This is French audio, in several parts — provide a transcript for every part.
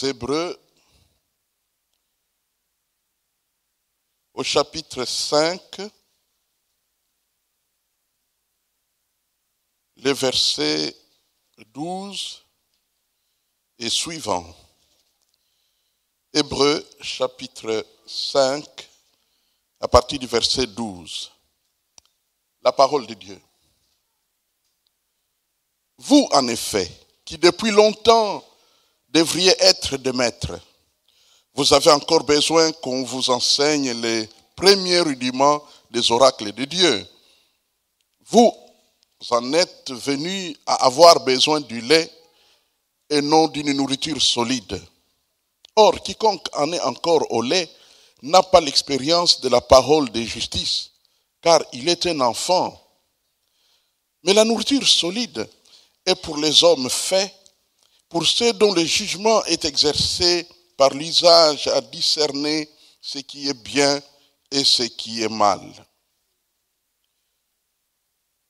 Hébreux, au chapitre 5, les versets 12 et suivants. Hébreux, chapitre 5, à partir du verset 12. La parole de Dieu. Vous, en effet, qui depuis longtemps devriez être des maîtres. Vous avez encore besoin qu'on vous enseigne les premiers rudiments des oracles de Dieu. Vous en êtes venus à avoir besoin du lait et non d'une nourriture solide. Or, quiconque en est encore au lait n'a pas l'expérience de la parole de justice, car il est un enfant. Mais la nourriture solide est pour les hommes faits, pour ceux dont le jugement est exercé par l'usage à discerner ce qui est bien et ce qui est mal.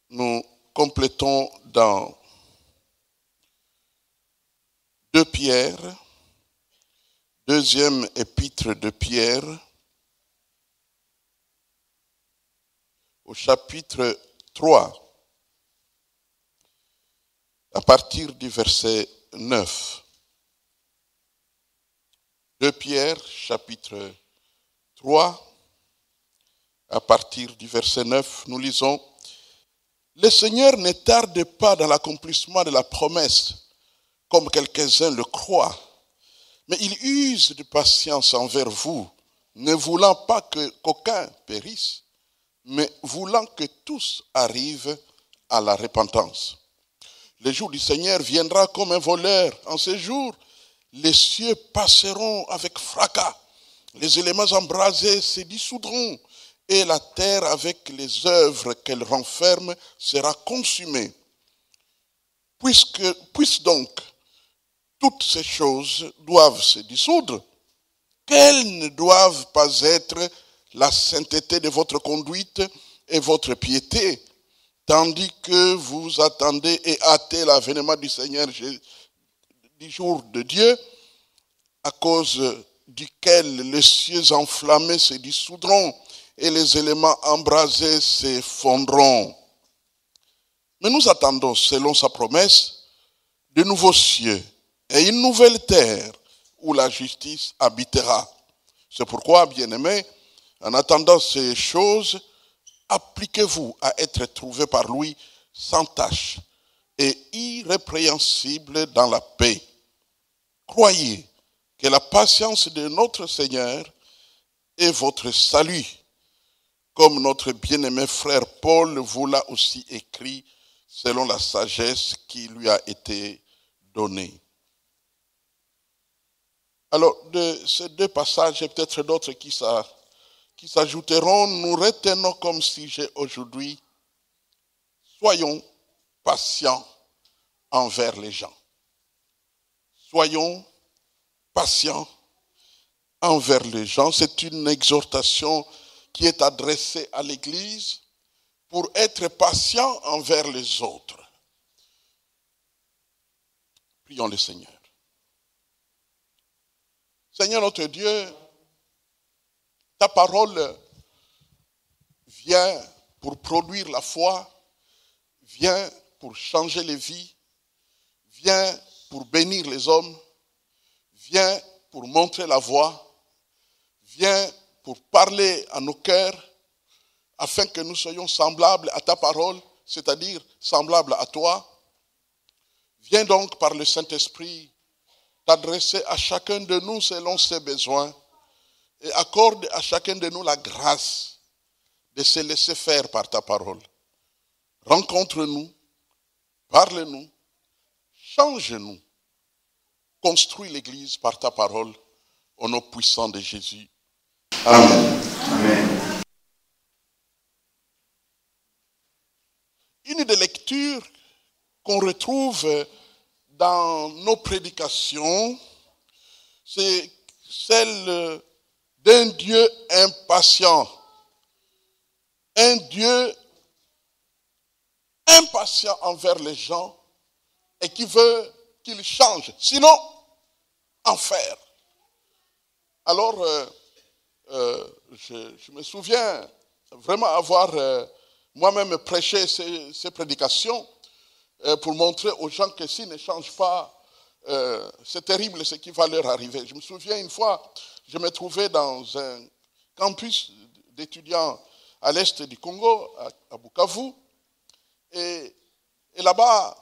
Nous complétons dans 2 Pierre, deuxième épître de Pierre, au chapitre 3, à partir du verset 9. 2 Pierre, chapitre 3, à partir du verset 9, nous lisons « Le Seigneur ne tarde pas dans l'accomplissement de la promesse, comme quelques-uns le croient, mais il use de patience envers vous, ne voulant pas qu'aucun périsse, mais voulant que tous arrivent à la repentance. Le jour du Seigneur viendra comme un voleur. En ce jour, les cieux passeront avec fracas, les éléments embrasés se dissoudront, et la terre avec les œuvres qu'elle renferme sera consumée. Puisque donc toutes ces choses doivent se dissoudre, qu'elles ne doivent pas être la sainteté de votre conduite et votre piété, tandis que vous attendez et hâtez l'avènement du Seigneur du jour de Dieu, à cause duquel les cieux enflammés se dissoudront et les éléments embrasés se fondront. Mais nous attendons, selon sa promesse, de nouveaux cieux et une nouvelle terre où la justice habitera. C'est pourquoi, bien-aimés, en attendant ces choses, appliquez-vous à être trouvés par lui sans tache et irrépréhensibles dans la paix. Croyez que la patience de notre Seigneur est votre salut, comme notre bien-aimé frère Paul vous l'a aussi écrit selon la sagesse qui lui a été donnée. Alors, de ces 2 passages, et peut-être d'autres qui s'ajouteront, nous retenons comme sujet aujourd'hui, soyons patients envers les gens. Soyons patients envers les gens. C'est une exhortation qui est adressée à l'Église pour être patient envers les autres. Prions le Seigneur. Seigneur notre Dieu, ta parole vient pour produire la foi, vient pour changer les vies, vient pour bénir les hommes, vient pour montrer la voie, vient pour parler à nos cœurs, afin que nous soyons semblables à ta parole, c'est-à-dire semblables à toi. Viens donc par le Saint-Esprit t'adresser à chacun de nous selon ses besoins et accorde à chacun de nous la grâce de se laisser faire par ta parole. Rencontre-nous, parle-nous, change-nous, construis l'Église par ta parole au nom puissant de Jésus. Amen. Amen. Une des lectures qu'on retrouve dans nos prédications, c'est celle d'un Dieu impatient. Un Dieu impatient envers les gens et qui veut qu'ils changent, sinon enfer. Alors, je me souviens vraiment avoir moi-même prêché ces prédications pour montrer aux gens que s'ils ne changent pas, c'est terrible ce qui va leur arriver. Je me souviens une fois, je me trouvais dans un campus d'étudiants à l'est du Congo, à Bukavu, et là-bas,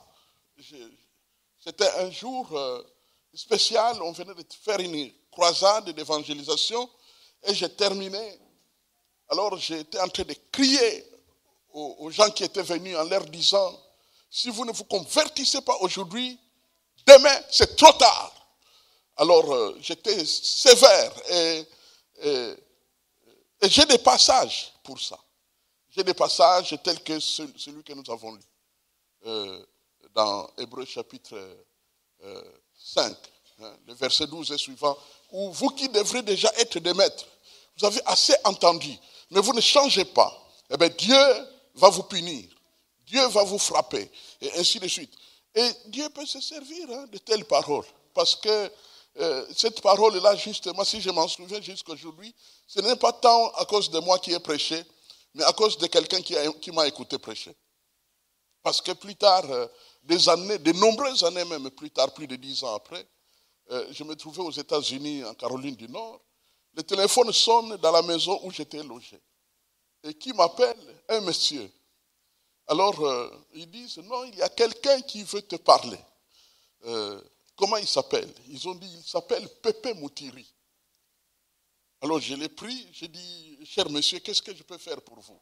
c'était un jour spécial, on venait de faire une croisade d'évangélisation, et j'ai terminé. Alors j'étais en train de crier aux gens qui étaient venus en leur disant, si vous ne vous convertissez pas aujourd'hui, demain c'est trop tard. Alors j'étais sévère et j'ai des passages pour ça. J'ai des passages tels que celui que nous avons lu dans Hébreux chapitre 5, le verset 12 et suivant, où vous qui devrez déjà être des maîtres, vous avez assez entendu, mais vous ne changez pas. Eh bien, Dieu va vous punir, Dieu va vous frapper, et ainsi de suite. Et Dieu peut se servir de telles paroles, parce que cette parole-là, justement, si je m'en souviens jusqu'à aujourd'hui, ce n'est pas tant à cause de moi qui ai prêché, mais à cause de quelqu'un qui m'a écouté prêcher. Parce que plus tard, des années, de nombreuses années même plus tard, plus de 10 ans après, je me trouvais aux États-Unis, en Caroline du Nord. Le téléphone sonne dans la maison où j'étais logé. Et qui m'appelle? Un monsieur. Alors, ils disent, non, il y a quelqu'un qui veut te parler. Comment il s'appelle? Ils ont dit, il s'appelle Pépé Moutiri. Alors, je l'ai pris, j'ai dit, cher monsieur, qu'est-ce que je peux faire pour vous?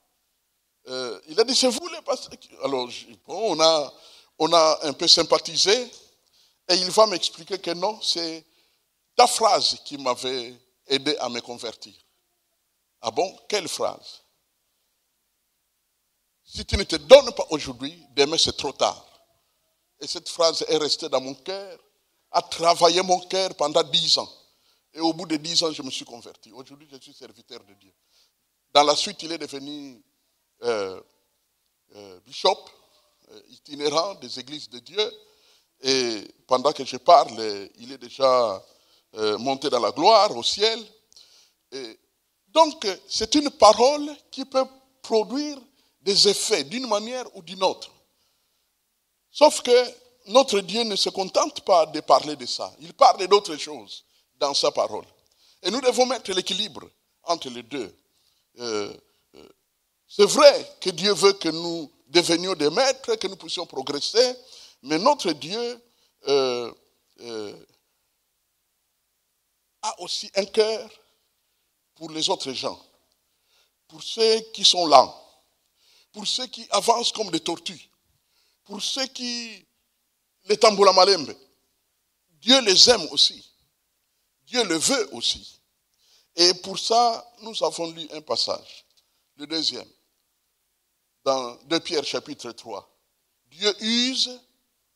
Il a dit, c'est vous les pasteurs. Alors, bon, on a un peu sympathisé, et il va m'expliquer que non, c'est ta phrase qui m'avait aidé à me convertir. Ah bon? Quelle phrase? Si tu ne te donnes pas aujourd'hui, demain c'est trop tard. Et cette phrase est restée dans mon cœur, a travaillé mon cœur pendant 10 ans. Et au bout de 10 ans, je me suis converti. Aujourd'hui, je suis serviteur de Dieu. Dans la suite, il est devenu bishop, itinérant des églises de Dieu. Et pendant que je parle, il est déjà monté dans la gloire, au ciel. Et donc, c'est une parole qui peut produire des effets d'une manière ou d'une autre. Sauf que notre Dieu ne se contente pas de parler de ça. Il parle d'autres choses dans sa parole. Et nous devons mettre l'équilibre entre les deux. C'est vrai que Dieu veut que nous devenions des maîtres, que nous puissions progresser, mais notre Dieu a aussi un cœur pour les autres gens, pour ceux qui sont lents, pour ceux qui avancent comme des tortues, pour ceux qui, les tamboula malembe, Dieu les aime aussi. Dieu le veut aussi. Et pour ça, nous avons lu un passage, le deuxième, dans 2 Pierre chapitre 3. Dieu use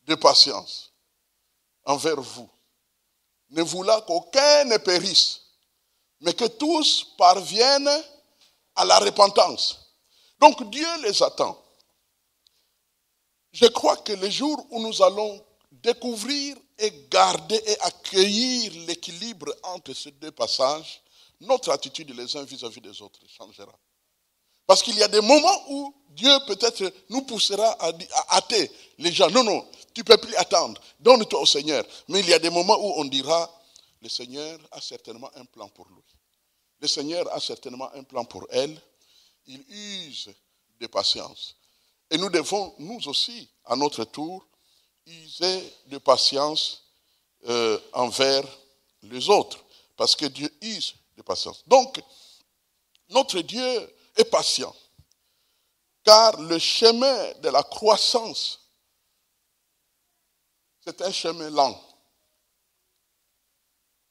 de patience envers vous, ne voulant qu'aucun ne périsse, mais que tous parviennent à la repentance. Donc Dieu les attend. Je crois que le jour où nous allons découvrir et garder et accueillir l'équilibre entre ces deux passages, notre attitude les uns vis-à-vis des autres changera. Parce qu'il y a des moments où Dieu peut-être nous poussera à hâter les gens. Non, non, Tu ne peux plus attendre. Donne-toi au Seigneur. Mais il y a des moments où on dira, le Seigneur a certainement un plan pour lui. Le Seigneur a certainement un plan pour elle. Il use de patience. Et nous devons, nous aussi, à notre tour, user de patience envers les autres. Parce que Dieu use de patience. Donc, notre Dieu est patient. Car le chemin de la croissance, c'est un chemin lent.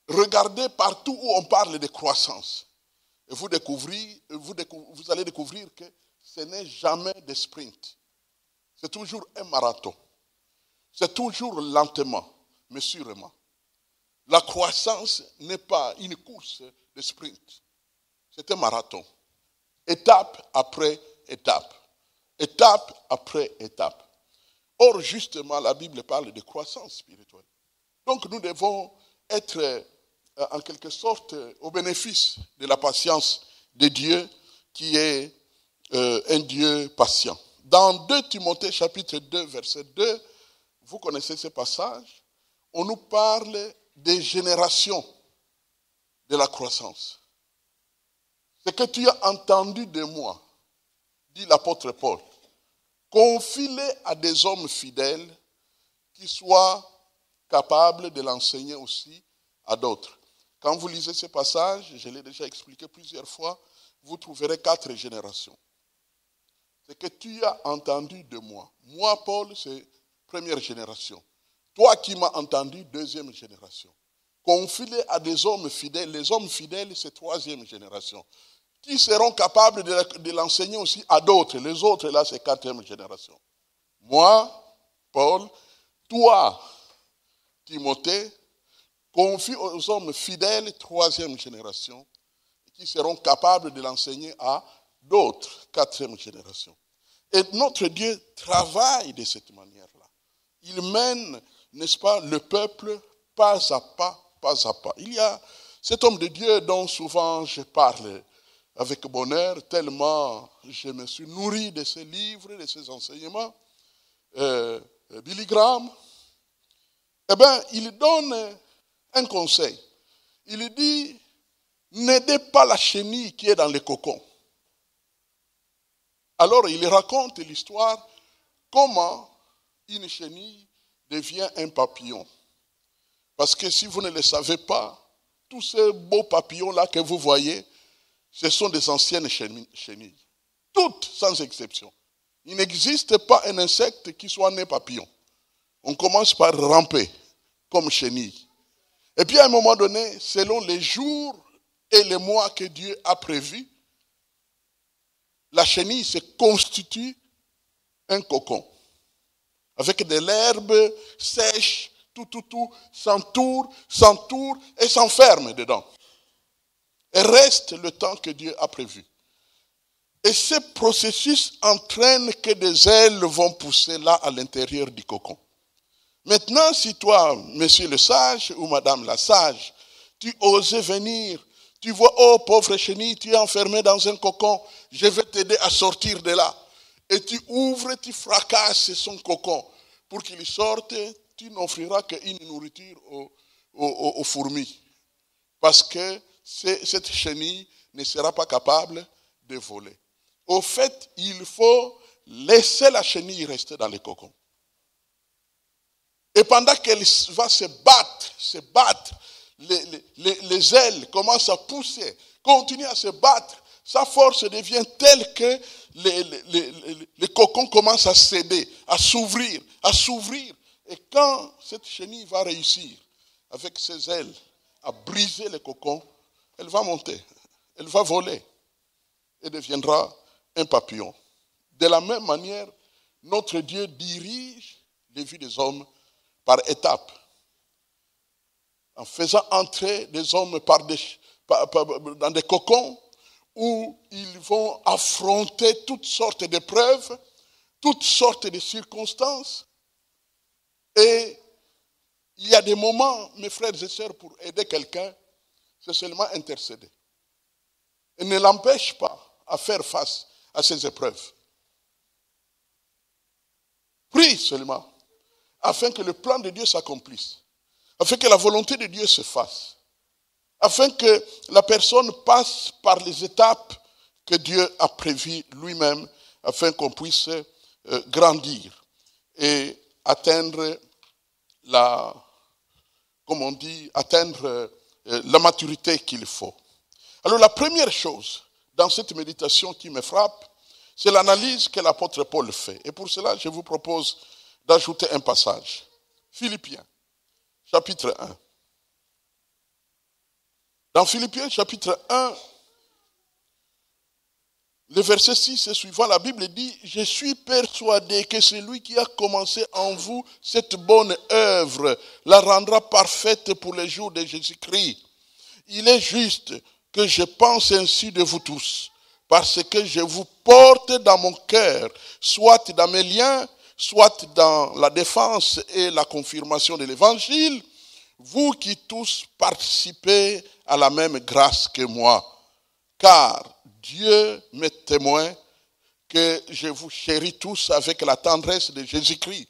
Regardez partout où on parle de croissance. Et vous allez découvrir que ce n'est jamais des sprints. C'est toujours un marathon. C'est toujours lentement, mais sûrement. La croissance n'est pas une course de sprint. C'est un marathon. Étape après étape. Étape après étape. Or, justement, la Bible parle de croissance spirituelle. Donc, nous devons être, en quelque sorte, au bénéfice de la patience de Dieu, qui est un Dieu patient. Dans 2 Timothée, chapitre 2, verset 2, vous connaissez ce passage, on nous parle des générations de la croissance. Ce que tu as entendu de moi, dit l'apôtre Paul, confie-le à des hommes fidèles qui soient capables de l'enseigner aussi à d'autres. Quand vous lisez ce passage, je l'ai déjà expliqué plusieurs fois, vous trouverez 4 générations. Ce que tu as entendu de moi. Moi, Paul, c'est première génération. Toi qui m'as entendu, deuxième génération. Confie-le à des hommes fidèles. Les hommes fidèles, c'est troisième génération. Qui seront capables de l'enseigner aussi à d'autres. Les autres, là, c'est quatrième génération. Moi, Paul, toi, Timothée, confie aux hommes fidèles, troisième génération, qui seront capables de l'enseigner à d'autres, quatrième génération. Et notre Dieu travaille de cette manière-là. Il mène, n'est-ce pas, le peuple pas à pas, pas à pas. Il y a cet homme de Dieu dont souvent je parle avec bonheur, tellement je me suis nourri de ses livres, de ses enseignements. Billy Graham, eh bien, il donne un conseil. Il dit, n'aidez pas la chenille qui est dans le cocon. Alors, il raconte l'histoire, comment une chenille devient un papillon. Parce que si vous ne le savez pas, tous ces beaux papillons-là que vous voyez, ce sont des anciennes chenilles. Toutes, sans exception. Il n'existe pas un insecte qui soit né papillon. On commence par ramper comme chenille. Et puis à un moment donné, selon les jours et les mois que Dieu a prévus, la chenille se constitue un cocon. Avec de l'herbe sèche, tout, s'entoure et s'enferme dedans. Et reste le temps que Dieu a prévu. Et ce processus entraîne que des ailes vont pousser là à l'intérieur du cocon. Maintenant, si toi, monsieur le sage ou madame la sage, tu osais venir, tu vois, oh pauvre chenille, tu es enfermé dans un cocon, je vais t'aider à sortir de là. Et tu ouvres, tu fracasses son cocon. Pour qu'il sorte, tu n'offriras qu'une nourriture aux fourmis. Parce que cette chenille ne sera pas capable de voler. Au fait, il faut laisser la chenille rester dans le cocon. Et pendant qu'elle va se battre, les ailes commencent à pousser, continuent à se battre, sa force devient telle que les cocons commencent à céder, à s'ouvrir. Et quand cette chenille va réussir, avec ses ailes, à briser le cocon, elle va monter, elle va voler et deviendra un papillon. De la même manière, notre Dieu dirige les vies des hommes par étapes, en faisant entrer des hommes dans des cocons où ils vont affronter toutes sortes d'épreuves, toutes sortes de circonstances. Et il y a des moments, mes frères et sœurs, pour aider quelqu'un, c'est seulement intercéder. Et ne l'empêche pas à faire face à ces épreuves. Prie seulement. afin que le plan de Dieu s'accomplisse, afin que la volonté de Dieu se fasse, afin que la personne passe par les étapes que Dieu a prévues lui-même, afin qu'on puisse grandir et atteindre atteindre la maturité qu'il faut. Alors la première chose dans cette méditation qui me frappe, c'est l'analyse que l'apôtre Paul fait. Et pour cela, je vous propose d'ajouter un passage. Philippiens, chapitre 1. Dans Philippiens, chapitre 1, le verset 6 et suivant, la Bible dit « Je suis persuadé que celui qui a commencé en vous cette bonne œuvre la rendra parfaite pour les jours de Jésus-Christ. Il est juste que je pense ainsi de vous tous, parce que je vous porte dans mon cœur, soit dans mes liens, soit dans la défense et la confirmation de l'Évangile, vous qui tous participez à la même grâce que moi. Car Dieu m'est témoin que je vous chéris tous avec la tendresse de Jésus-Christ.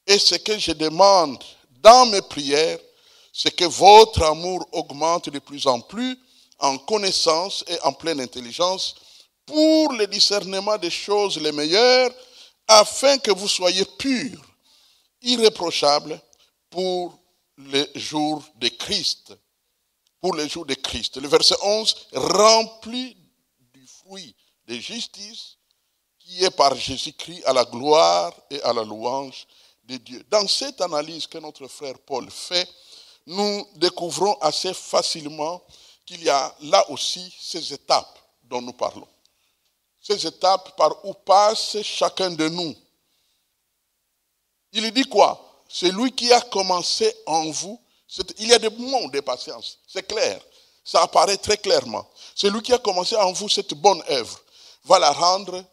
Et ce que je demande dans mes prières, c'est que votre amour augmente de plus en plus en connaissance et en pleine intelligence pour le discernement des choses les meilleures, afin que vous soyez purs, irréprochables pour les jours de Christ. Pour les jours de Christ. Le verset 11, rempli du fruit de justice qui est par Jésus-Christ à la gloire et à la louange de Dieu. Dans cette analyse que notre frère Paul fait, nous découvrons assez facilement qu'il y a là aussi ces étapes dont nous parlons. Ces étapes par où passe chacun de nous. Il dit quoi? C'est lui qui a commencé en vous. Il y a des moments de patience, c'est clair. Ça apparaît très clairement. C'est lui qui a commencé en vous cette bonne œuvre va la rendre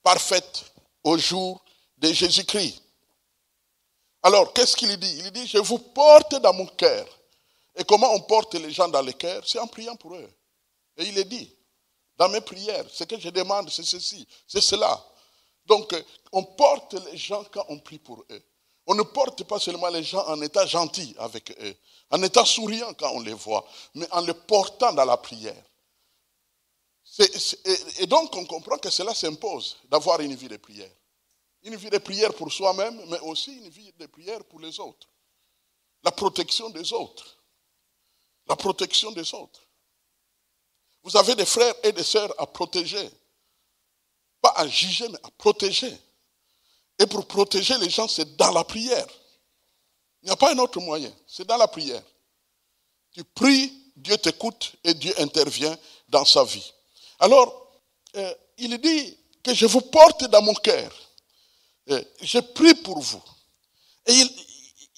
parfaite au jour de Jésus-Christ. Alors, qu'est-ce qu'il dit? Il dit, je vous porte dans mon cœur. Et comment on porte les gens dans le cœur? C'est en priant pour eux. Et il est dit, dans mes prières, ce que je demande, c'est ceci, c'est cela. Donc, on porte les gens quand on prie pour eux. On ne porte pas seulement les gens en état gentil avec eux, en état souriant quand on les voit, mais en les portant dans la prière. Et donc, on comprend que cela s'impose d'avoir une vie de prière. Une vie de prière pour soi-même, mais aussi une vie de prière pour les autres. La protection des autres. La protection des autres. Vous avez des frères et des sœurs à protéger. Pas à juger, mais à protéger. Et pour protéger les gens, c'est dans la prière. Il n'y a pas un autre moyen. C'est dans la prière. Tu pries, Dieu t'écoute et Dieu intervient dans sa vie. Alors, il dit que je vous porte dans mon cœur. Je prie pour vous. Et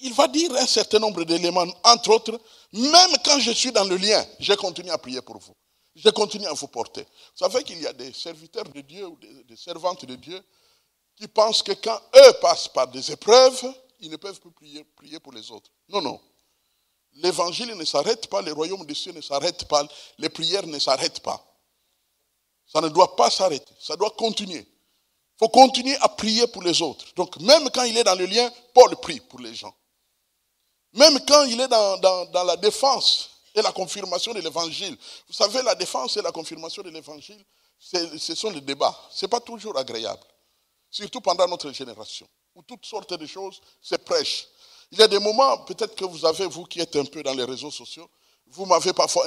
il va dire un certain nombre d'éléments, entre autres, même quand je suis dans le lien, je continue à prier pour vous. Je continue à vous porter. Vous savez qu'il y a des serviteurs de Dieu ou des servantes de Dieu qui pensent que quand eux passent par des épreuves, ils ne peuvent plus prier pour les autres. Non, non. L'évangile ne s'arrête pas, le royaume des cieux ne s'arrête pas, les prières ne s'arrêtent pas. Ça ne doit pas s'arrêter, ça doit continuer. Il faut continuer à prier pour les autres. Donc même quand il est dans le lien, Paul prie pour les gens. Même quand il est dans la défense et la confirmation de l'évangile. Vous savez, la défense et la confirmation de l'évangile, ce sont les débats. Ce n'est pas toujours agréable. Surtout pendant notre génération, où toutes sortes de choses se prêchent. Il y a des moments, peut-être que vous avez, vous qui êtes un peu dans les réseaux sociaux, vous m'avez parfois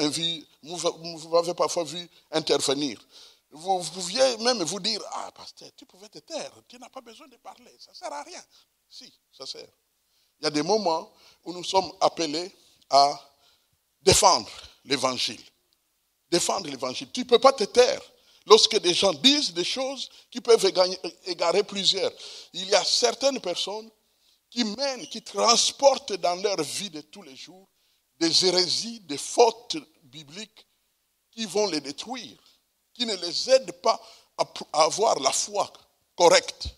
vu intervenir. Vous pouviez même vous dire, ah pasteur, tu pouvais te taire, tu n'as pas besoin de parler, ça ne sert à rien. Si, ça sert. Il y a des moments où nous sommes appelés à défendre l'évangile. Défendre l'évangile. Tu ne peux pas te taire. Lorsque des gens disent des choses qui peuvent égarer plusieurs. Il y a certaines personnes qui transportent dans leur vie de tous les jours des hérésies, des fautes bibliques qui vont les détruire, qui ne les aident pas à avoir la foi correcte,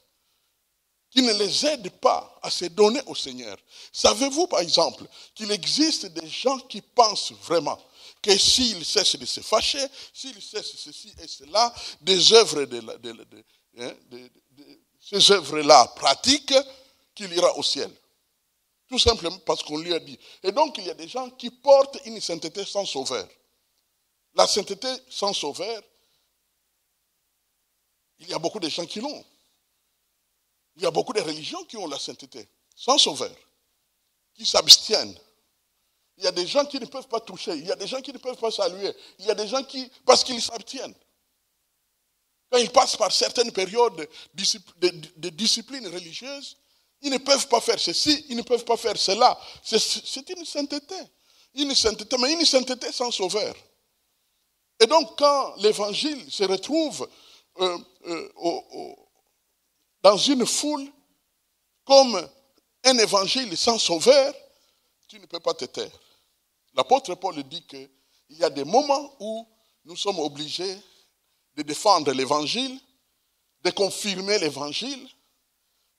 qui ne les aident pas à se donner au Seigneur. Savez-vous, par exemple, qu'il existe des gens qui pensent vraiment que s'ils cessent de se fâcher, s'ils cessent ceci et cela, des œuvres ces œuvres-là pratiques, qu'il ira au ciel. Tout simplement parce qu'on lui a dit. Et donc, il y a des gens qui portent une sainteté sans sauveur. La sainteté sans sauveur, il y a beaucoup de gens qui l'ont. Il y a beaucoup de religions qui ont la sainteté sans sauveur, qui s'abstiennent. Il y a des gens qui ne peuvent pas toucher, il y a des gens qui ne peuvent pas saluer, il y a des gens qui, parce qu'ils s'abstiennent. Quand ils passent par certaines périodes de discipline religieuse, ils ne peuvent pas faire ceci, ils ne peuvent pas faire cela. C'est une sainteté. Mais une sainteté sans sauveur. Et donc, quand l'évangile se retrouve dans une foule comme un évangile sans sauveur, tu ne peux pas te taire. L'apôtre Paul dit qu'il y a des moments où nous sommes obligés de défendre l'évangile, de confirmer l'évangile.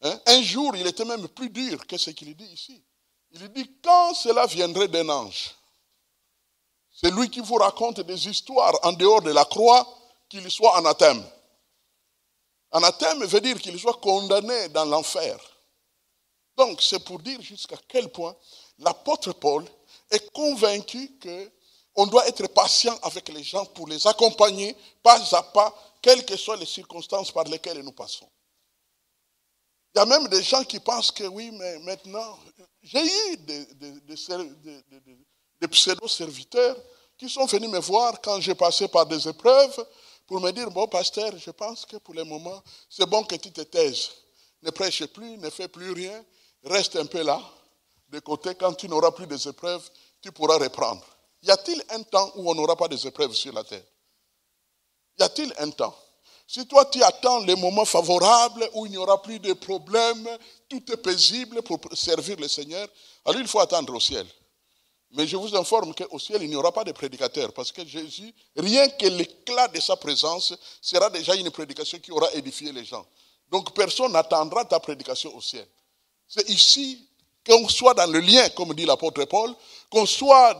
Un jour, il était même plus dur que ce qu'il dit ici. Il dit, quand cela viendrait d'un ange, c'est lui qui vous raconte des histoires en dehors de la croix, qu'il soit anathème. Anathème veut dire qu'il soit condamné dans l'enfer. Donc, c'est pour dire jusqu'à quel point l'apôtre Paul est convaincu qu'on doit être patient avec les gens pour les accompagner pas à pas, quelles que soient les circonstances par lesquelles nous passons. Il y a même des gens qui pensent que oui, mais maintenant, j'ai eu des pseudo-serviteurs qui sont venus me voir quand j'ai passé par des épreuves pour me dire, bon pasteur, je pense que pour le moment, c'est bon que tu te taises. Ne prêche plus, ne fais plus rien, reste un peu là, de côté, quand tu n'auras plus des épreuves, tu pourras reprendre. Y a-t-il un temps où on n'aura pas des épreuves sur la terre? Y a-t-il un temps? Si toi tu attends les moments favorables où il n'y aura plus de problèmes, tout est paisible pour servir le Seigneur, alors il faut attendre au ciel. Mais je vous informe qu'au ciel, il n'y aura pas de prédicateur, parce que Jésus, rien que l'éclat de sa présence, sera déjà une prédication qui aura édifié les gens. Donc personne n'attendra ta prédication au ciel. C'est ici qu'on soit dans le lien, comme dit l'apôtre Paul, qu'on soit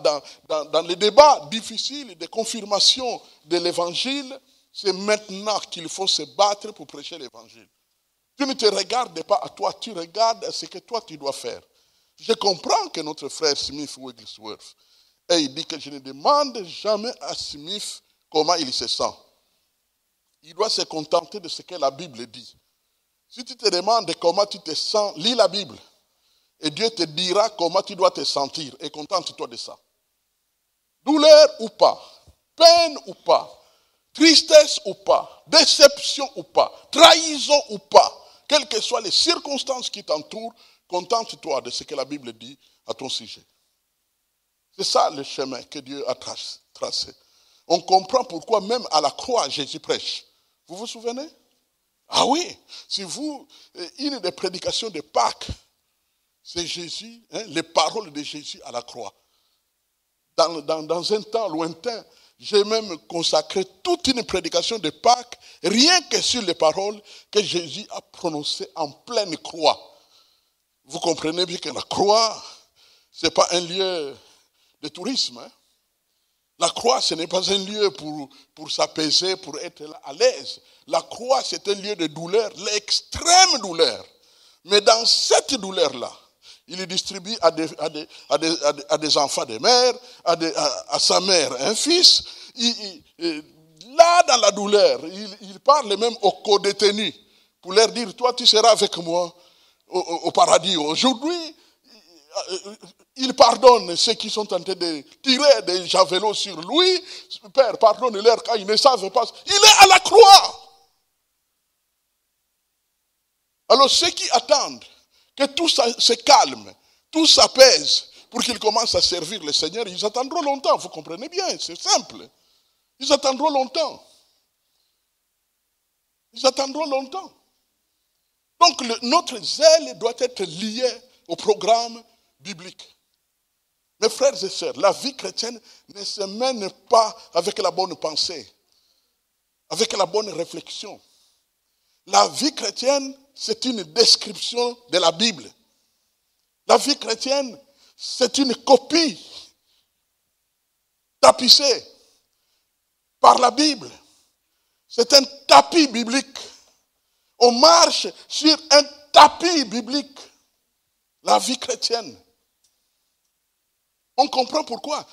dans les débats difficiles de confirmation de l'évangile, c'est maintenant qu'il faut se battre pour prêcher l'évangile. Tu ne te regardes pas à toi, tu regardes à ce que toi tu dois faire. Je comprends que notre frère Smith Wigglesworth, et il dit que je ne demande jamais à Smith comment il se sent. Il doit se contenter de ce que la Bible dit. Si tu te demandes comment tu te sens, lis la Bible. Et Dieu te dira comment tu dois te sentir. Et contente-toi de ça. Douleur ou pas, peine ou pas, tristesse ou pas, déception ou pas, trahison ou pas, quelles que soient les circonstances qui t'entourent, contente-toi de ce que la Bible dit à ton sujet. C'est ça le chemin que Dieu a tracé. On comprend pourquoi même à la croix Jésus prêche. Vous vous souvenez? Ah oui, si vous, une des prédications de Pâques, c'est Jésus, les paroles de Jésus à la croix. Dans un temps lointain, j'ai même consacré toute une prédication de Pâques, rien que sur les paroles que Jésus a prononcées en pleine croix. Vous comprenez bien que la croix, ce n'est pas un lieu de tourisme. La croix, ce n'est pas un lieu pour s'apaiser, pour être à l'aise. La croix, c'est un lieu de douleur, l'extrême douleur. Mais dans cette douleur-là, il distribue à des enfants des mères, à sa mère un fils. Là, dans la douleur, il parle même aux co-détenus pour leur dire, toi, tu seras avec moi au paradis. Aujourd'hui, il pardonne ceux qui sont tentés de tirer des javelots sur lui. Père, pardonne-leur car ils ne savent pas. Il est à la croix. Alors ceux qui attendent que tout ça se calme, tout s'apaise pour qu'ils commencent à servir le Seigneur, ils attendront longtemps, vous comprenez bien, c'est simple. Ils attendront longtemps. Ils attendront longtemps. Donc notre zèle doit être lié au programme biblique. Mes frères et sœurs, la vie chrétienne ne se mène pas avec la bonne pensée, avec la bonne réflexion. La vie chrétienne, c'est une description de la Bible. La vie chrétienne, c'est une copie tapissée par la Bible. C'est un tapis biblique. On marche sur un tapis biblique. la vie chrétienne. On comprend pourquoi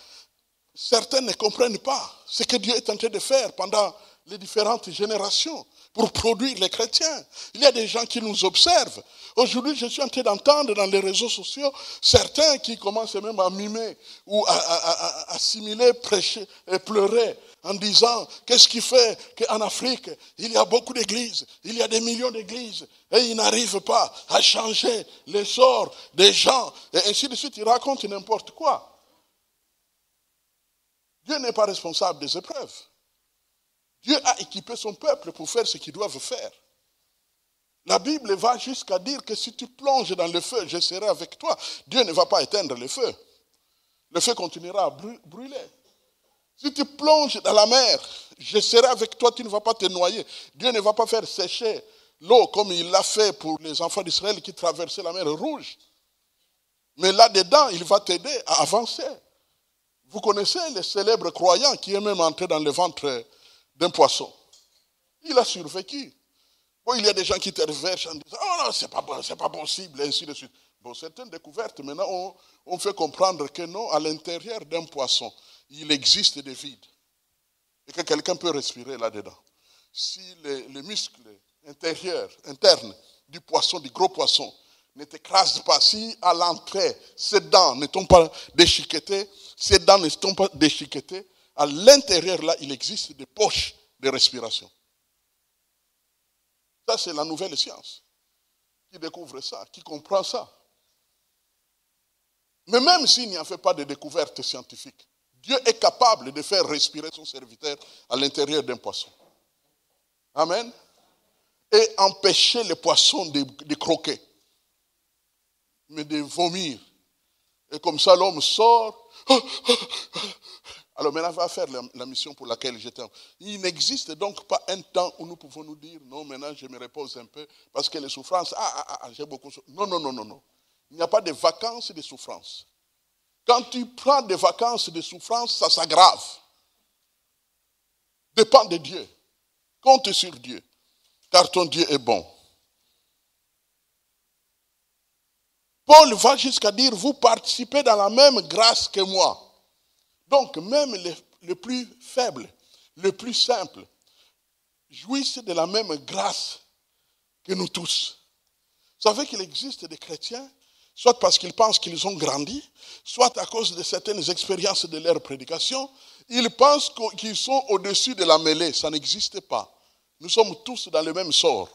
certains ne comprennent pas ce que Dieu est en train de faire pendant les différentes générations pour produire les chrétiens. Il y a des gens qui nous observent. Aujourd'hui, je suis en train d'entendre dans les réseaux sociaux certains qui commencent même à mimer ou à assimiler, prêcher et pleurer en disant qu'est-ce qui fait qu'en Afrique, il y a beaucoup d'églises, il y a des millions d'églises et ils n'arrivent pas à changer les sorts des gens. Et ainsi de suite, ils racontent n'importe quoi. Dieu n'est pas responsable des épreuves. Dieu a équipé son peuple pour faire ce qu'ils doivent faire. La Bible va jusqu'à dire que si tu plonges dans le feu, je serai avec toi. Dieu ne va pas éteindre le feu. Le feu continuera à brûler. Si tu plonges dans la mer, je serai avec toi, tu ne vas pas te noyer. Dieu ne va pas faire sécher l'eau comme il l'a fait pour les enfants d'Israël qui traversaient la mer Rouge. Mais là-dedans, il va t'aider à avancer. Vous connaissez le célèbre croyant qui est même entré dans le ventre d'un poisson. Il a survécu. Bon, il y a des gens qui te reversent en disant « Oh non, c'est pas possible », et ainsi de suite. Bon, certaines découvertes, maintenant, on fait comprendre que non, à l'intérieur d'un poisson, il existe des vides. Et que quelqu'un peut respirer là-dedans. Si les muscles internes du poisson, du gros poisson, ne t'écrasent pas, si à l'entrée, ces dents ne sont pas déchiquetées, à l'intérieur, là, il existe des poches de respiration. Ça, c'est la nouvelle science qui découvre ça, qui comprend ça. Mais même s'il n'y en fait pas de découverte scientifique, Dieu est capable de faire respirer son serviteur à l'intérieur d'un poisson. Amen. Et empêcher les poissons de croquer, mais de vomir. Et comme ça, l'homme sort. Alors maintenant, on va faire la mission pour laquelle j'étais. Il n'existe donc pas un temps où nous pouvons nous dire, non, maintenant je me repose un peu, parce que les souffrances, j'ai beaucoup de souffrances. Non. Il n'y a pas de vacances de souffrance. Quand tu prends des vacances de souffrance, ça s'aggrave. Dépend de Dieu. Compte sur Dieu, car ton Dieu est bon. Paul va jusqu'à dire, vous participez dans la même grâce que moi. Donc, même les plus faibles, les plus simples, jouissent de la même grâce que nous tous. Vous savez qu'il existe des chrétiens, soit parce qu'ils pensent qu'ils ont grandi, soit à cause de certaines expériences de leur prédication, ils pensent qu'ils sont au-dessus de la mêlée. Ça n'existe pas. Nous sommes tous dans le même sort,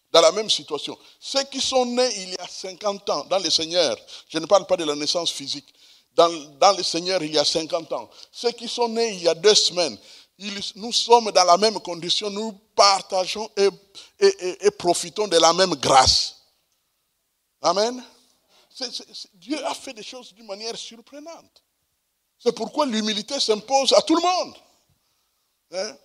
dans la même situation. Ceux qui sont nés il y a 50 ans dans le Seigneur, je ne parle pas de la naissance physique, dans le Seigneur il y a 50 ans. Ceux qui sont nés il y a 2 semaines, nous sommes dans la même condition, nous partageons et profitons de la même grâce. Amen. Dieu a fait des choses d'une manière surprenante. C'est pourquoi l'humilité s'impose à tout le monde. Hein?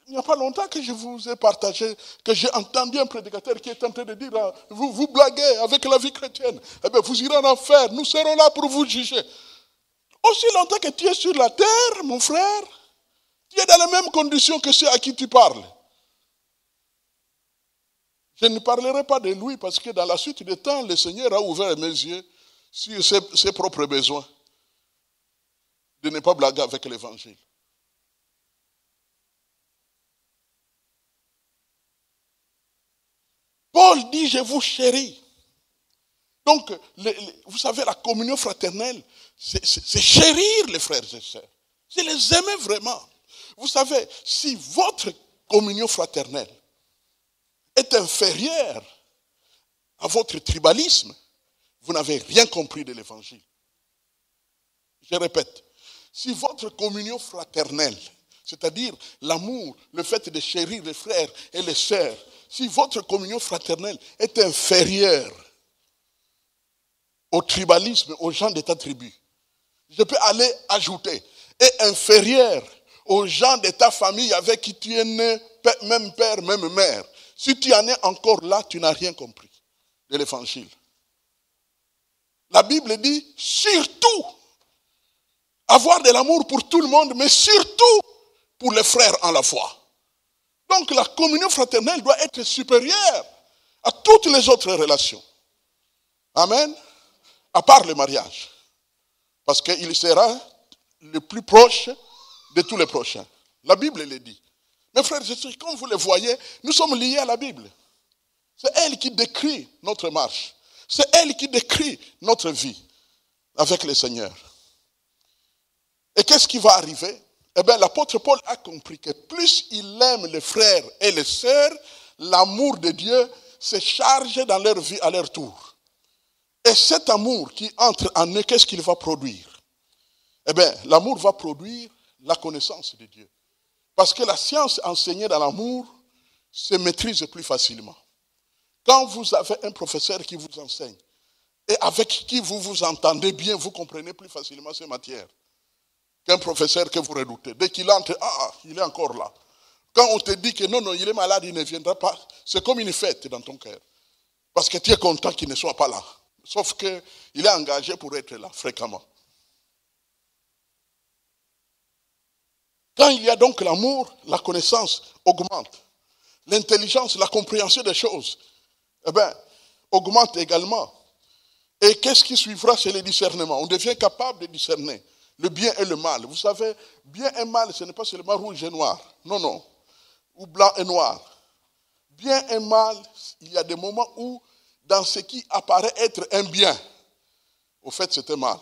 Il n'y a pas longtemps que je vous ai partagé, que j'ai entendu un prédicateur qui est en train de dire, vous blaguez avec la vie chrétienne, eh bien vous irez en enfer, nous serons là pour vous juger. Aussi longtemps que tu es sur la terre, mon frère, tu es dans les mêmes conditions que ceux à qui tu parles. Je ne parlerai pas de lui parce que dans la suite du temps, le Seigneur a ouvert mes yeux sur ses propres besoins de ne pas blaguer avec l'évangile. Paul dit, je vous chéris. Donc, vous savez, la communion fraternelle, c'est chérir les frères et sœurs. C'est les aimer vraiment. Vous savez, si votre communion fraternelle est inférieure à votre tribalisme, vous n'avez rien compris de l'évangile. Je répète, si votre communion fraternelle, c'est-à-dire l'amour, le fait de chérir les frères et les sœurs, si votre communion fraternelle est inférieure au tribalisme, aux gens de ta tribu, je peux aller ajouter, est inférieure aux gens de ta famille avec qui tu es né, même père, même mère. Si tu en es encore là, tu n'as rien compris de l'évangile. La Bible dit surtout avoir de l'amour pour tout le monde, mais surtout pour les frères en la foi. Donc la communion fraternelle doit être supérieure à toutes les autres relations. Amen. À part le mariage. Parce qu'il sera le plus proche de tous les prochains. La Bible le dit. Mes frères et sœurs, comme vous le voyez, nous sommes liés à la Bible. C'est elle qui décrit notre marche. C'est elle qui décrit notre vie avec le Seigneur. Et qu'est-ce qui va arriver? Eh bien, l'apôtre Paul a compris que plus il aime les frères et les sœurs, l'amour de Dieu se charge dans leur vie à leur tour. Et cet amour qui entre en eux, qu'est-ce qu'il va produire? Eh bien, l'amour va produire la connaissance de Dieu. Parce que la science enseignée dans l'amour se maîtrise plus facilement. Quand vous avez un professeur qui vous enseigne et avec qui vous vous entendez bien, vous comprenez plus facilement ces matières qu'un professeur que vous redoutez. Dès qu'il entre, il est encore là. Quand on te dit que non, il est malade, il ne viendra pas, c'est comme une fête dans ton cœur. Parce que tu es content qu'il ne soit pas là. Sauf qu'il est engagé pour être là fréquemment. Quand il y a donc l'amour, la connaissance augmente. L'intelligence, la compréhension des choses, augmente également. Et qu'est-ce qui suivra? C'est le discernement. On devient capable de discerner le bien et le mal. Vous savez, bien et mal, ce n'est pas seulement rouge et noir. Non, non. Ou blanc et noir. Bien et mal, il y a des moments où, dans ce qui apparaît être un bien, au fait, c'était mal.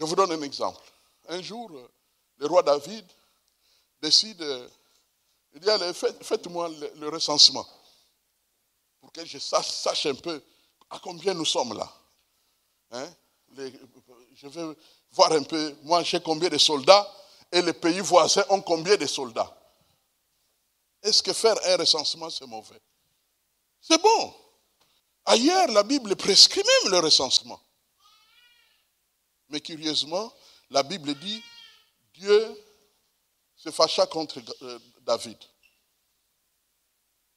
Je vous donne un exemple. Un jour, le roi David décide, il dit, allez, faites-moi le recensement, pour que je sache un peu à combien nous sommes là. Je veux voir un peu, moi j'ai combien de soldats, et les pays voisins ont combien de soldats. Est-ce que faire un recensement, c'est mauvais? C'est bon. Ailleurs, la Bible prescrit même le recensement. Mais curieusement, la Bible dit, Dieu se fâcha contre David.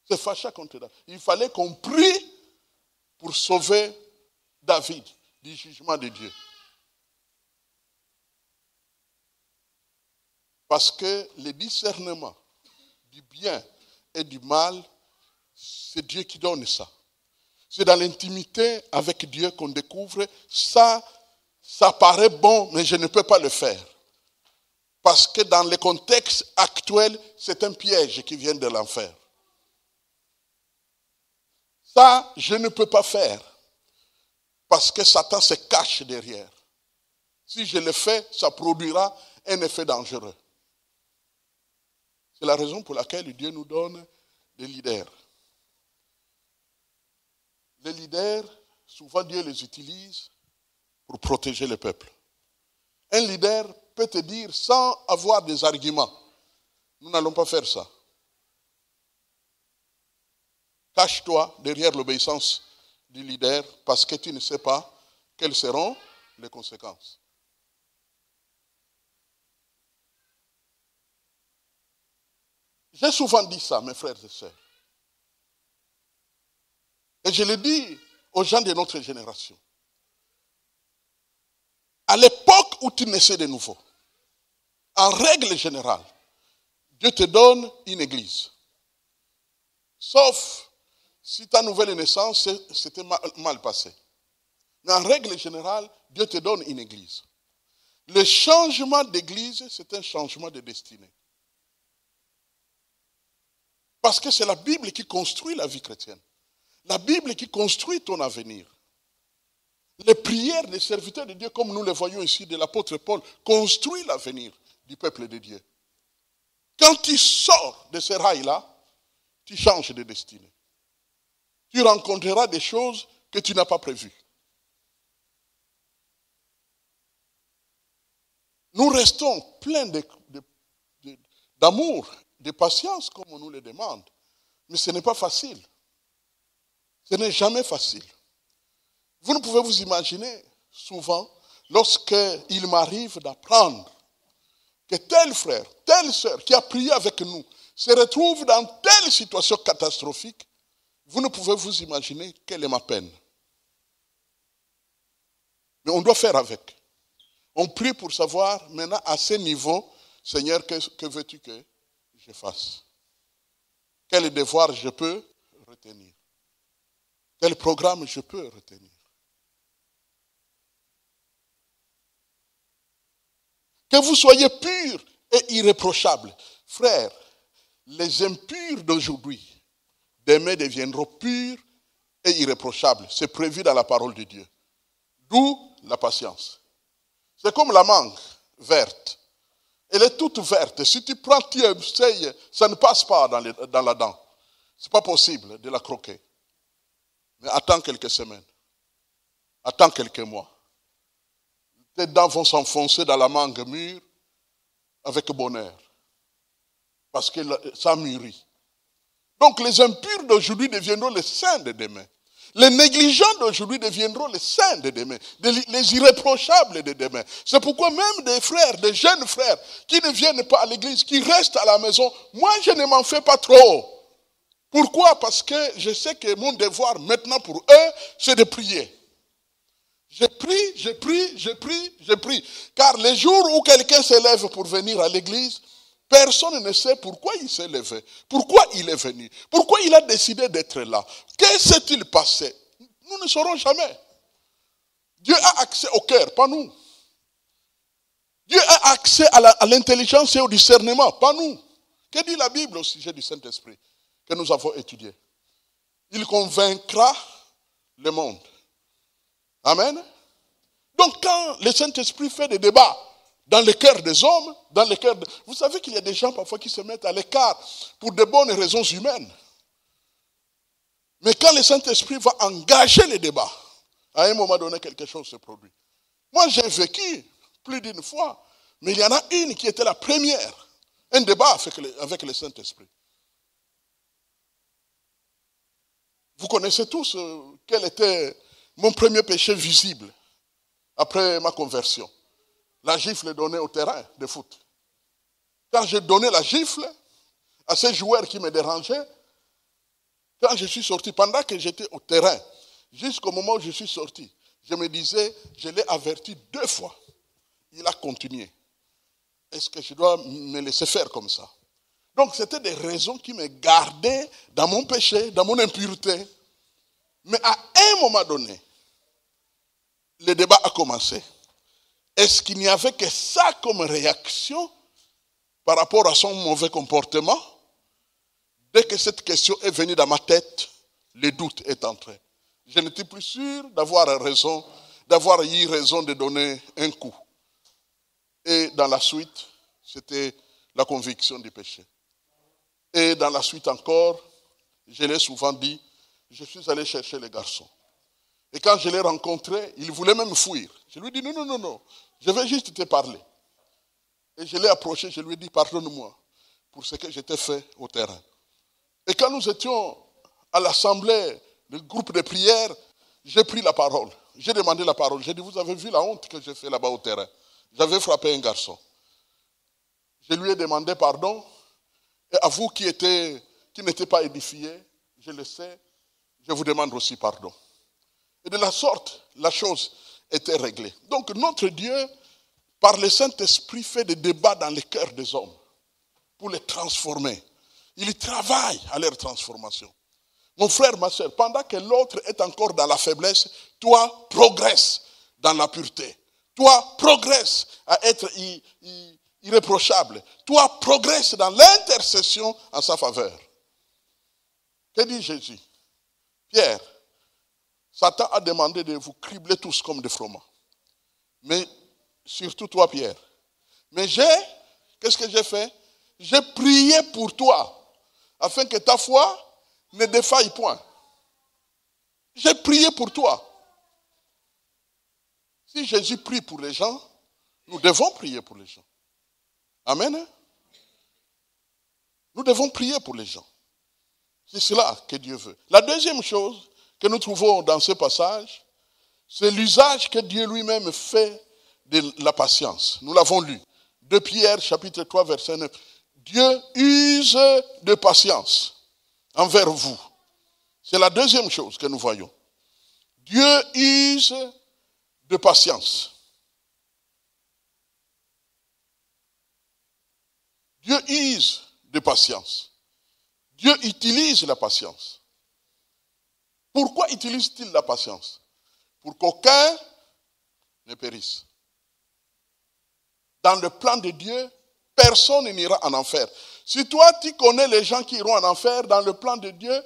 Se fâcha contre David. Il fallait qu'on prie pour sauver David du jugement de Dieu. Parce que le discernement du bien et du mal, c'est Dieu qui donne ça. C'est dans l'intimité avec Dieu qu'on découvre ça. Ça paraît bon, mais je ne peux pas le faire. Parce que dans le contexte actuel, c'est un piège qui vient de l'enfer. Ça, je ne peux pas faire. Parce que Satan se cache derrière. Si je le fais, ça produira un effet dangereux. C'est la raison pour laquelle Dieu nous donne des leaders. Les leaders, souvent Dieu les utilise pour protéger le peuple. Un leader peut te dire sans avoir des arguments, nous n'allons pas faire ça. Cache-toi derrière l'obéissance du leader parce que tu ne sais pas quelles seront les conséquences. J'ai souvent dit ça, mes frères et sœurs. Et je le dis aux gens de notre génération. À l'époque où tu naissais de nouveau, en règle générale, Dieu te donne une église. Sauf si ta nouvelle naissance s'était mal passée. Mais en règle générale, Dieu te donne une église. Le changement d'église, c'est un changement de destinée. Parce que c'est la Bible qui construit la vie chrétienne. La Bible qui construit ton avenir. Les prières des serviteurs de Dieu, comme nous les voyons ici de l'apôtre Paul, construisent l'avenir du peuple de Dieu. Quand tu sors de ce rail-là, tu changes de destinée. Tu rencontreras des choses que tu n'as pas prévues. Nous restons pleins d'amour, de patience, comme on nous le demande. Mais ce n'est pas facile. Ce n'est jamais facile. Vous ne pouvez vous imaginer, souvent, lorsqu'il m'arrive d'apprendre que tel frère, telle sœur qui a prié avec nous se retrouve dans telle situation catastrophique, vous ne pouvez vous imaginer quelle est ma peine. Mais on doit faire avec. On prie pour savoir, maintenant, à ce niveau, Seigneur, que veux-tu que je fasse? Quel devoir je peux retenir? Quel programme je peux retenir? Que vous soyez purs et irréprochables. Frères, les impurs d'aujourd'hui, demain deviendront purs et irréprochables. C'est prévu dans la parole de Dieu. D'où la patience. C'est comme la mangue verte. Elle est toute verte. Si tu prends, tu essayes, ça ne passe pas dans la dent. Ce n'est pas possible de la croquer. Mais attends quelques semaines. Attends quelques mois. Tes dents vont s'enfoncer dans la mangue mûre avec bonheur. Parce que ça mûrit. Donc les impurs d'aujourd'hui deviendront les saints de demain. Les négligents d'aujourd'hui deviendront les saints de demain. Les irréprochables de demain. C'est pourquoi même des frères, des jeunes frères, qui ne viennent pas à l'église, qui restent à la maison, moi je ne m'en fais pas trop. Pourquoi? Parce que je sais que mon devoir maintenant pour eux, c'est de prier. Je prie. Car les jours où quelqu'un se lève pour venir à l'église, personne ne sait pourquoi il s'est levé, pourquoi il est venu, pourquoi il a décidé d'être là. Que s'est-il passé? Nous ne saurons jamais. Dieu a accès au cœur, pas nous. Dieu a accès à l'intelligence et au discernement, pas nous. Que dit la Bible au sujet du Saint-Esprit que nous avons étudié? Il convaincra le monde. Amen. Donc quand le Saint-Esprit fait des débats dans le cœur des hommes, vous savez qu'il y a des gens parfois qui se mettent à l'écart pour de bonnes raisons humaines. Mais quand le Saint-Esprit va engager les débats, à un moment donné, quelque chose se produit. Moi, j'ai vécu plus d'une fois, mais il y en a une qui était la première, un débat avec le Saint-Esprit. Vous connaissez tous quel était mon premier péché visible après ma conversion. La gifle donnée au terrain de foot. Quand j'ai donné la gifle à ces joueurs qui me dérangeaient, quand je suis sorti, pendant que j'étais au terrain, jusqu'au moment où je suis sorti, je me disais, je l'ai averti 2 fois. Il a continué. Est-ce que je dois me laisser faire comme ça? Donc c'était des raisons qui me gardaient dans mon péché, dans mon impureté. Mais à un moment donné, le débat a commencé. Est-ce qu'il n'y avait que ça comme réaction par rapport à son mauvais comportement? Dès que cette question est venue dans ma tête, le doute est entré. Je n'étais plus sûr d'avoir eu raison de donner un coup. Et dans la suite, c'était la conviction du péché. Et dans la suite encore, je l'ai souvent dit, je suis allé chercher les garçons. Et quand je l'ai rencontré, il voulait même fuir. Je lui ai dit, non, je vais juste te parler. Et je l'ai approché, je lui ai dit, pardonne-moi pour ce que j'étais fait au terrain. Et quand nous étions à l'assemblée, le groupe de prière, j'ai pris la parole. J'ai demandé la parole. J'ai dit, vous avez vu la honte que j'ai fait là-bas au terrain? J'avais frappé un garçon. Je lui ai demandé pardon. Et à vous qui n'étiez pas édifiés, je le sais, je vous demande aussi pardon. Et de la sorte, la chose était réglée. Donc notre Dieu, par le Saint-Esprit, fait des débats dans les cœurs des hommes pour les transformer. Il travaille à leur transformation. Mon frère, ma soeur, pendant que l'autre est encore dans la faiblesse, toi, progresse dans la pureté. Toi, progresse à être irréprochable. Toi, progresse dans l'intercession en sa faveur. Que dit Jésus? Pierre, Satan a demandé de vous cribler tous comme des froment. Mais surtout toi, Pierre. Mais qu'est-ce que j'ai fait? J'ai prié pour toi, afin que ta foi ne défaille point. J'ai prié pour toi. Si Jésus prie pour les gens, nous devons prier pour les gens. Amen. Nous devons prier pour les gens. C'est cela que Dieu veut. La deuxième chose que nous trouvons dans ce passage, c'est l'usage que Dieu lui-même fait de la patience. Nous l'avons lu. 2 Pierre, chapitre 3, verset 9. Dieu use de patience envers vous. C'est la deuxième chose que nous voyons. Dieu use de patience. Dieu use de patience. Dieu utilise la patience Pourquoi utilise-t-il la patience? Pour qu'aucun ne périsse. Dans le plan de Dieu, personne n'ira en enfer. Si toi, tu connais les gens qui iront en enfer, dans le plan de Dieu,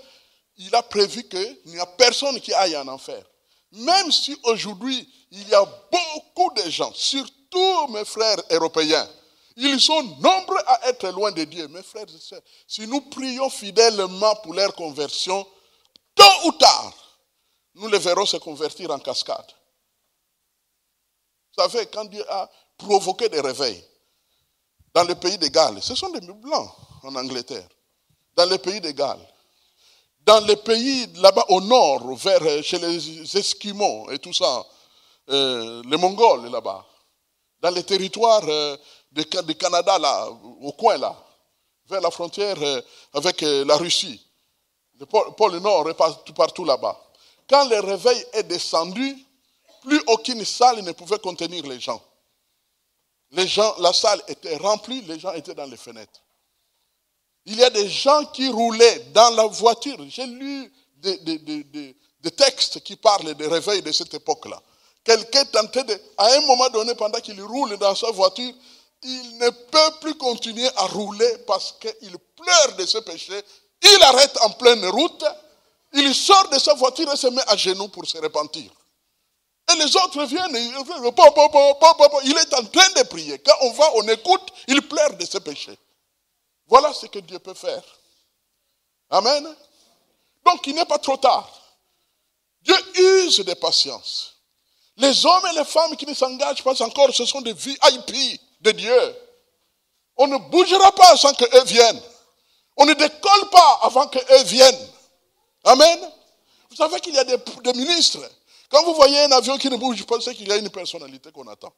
il a prévu qu'il n'y a personne qui aille en enfer. Même si aujourd'hui, il y a beaucoup de gens, surtout mes frères européens, ils sont nombreux à être loin de Dieu. Mes frères et sœurs, si nous prions fidèlement pour leur conversion, tôt ou tard, nous les verrons se convertir en cascade. Vous savez, quand Dieu a provoqué des réveils, dans le pays de Galles, ce sont des blancs en Angleterre, dans le pays de Galles, dans les pays là-bas au nord, chez les Esquimaux et tout ça, les Mongols là-bas, dans les territoires du Canada, là, au coin là, vers la frontière avec la Russie, le pôle Nord et partout là-bas. Quand le réveil est descendu, plus aucune salle ne pouvait contenir les gens. La salle était remplie, les gens étaient dans les fenêtres. Il y a des gens qui roulaient dans la voiture. J'ai lu des textes qui parlent des réveils de cette époque-là. Quelqu'un tentait à un moment donné, pendant qu'il roule dans sa voiture, il ne peut plus continuer à rouler parce qu'il pleure de ses péchés. Il arrête en pleine route, il sort de sa voiture et se met à genoux pour se repentir. Et les autres viennent, il est en train de prier. Quand on va, on écoute, il pleure de ses péchés. Voilà ce que Dieu peut faire. Amen. Donc il n'est pas trop tard. Dieu use de patience. Les hommes et les femmes qui ne s'engagent pas encore, ce sont des VIP de Dieu. On ne bougera pas sans qu'eux viennent. On ne décolle pas avant qu'eux viennent. Amen. Vous savez qu'il y a des ministres. Quand vous voyez un avion qui ne bouge pas, c'est qu'il y a une personnalité qu'on attend.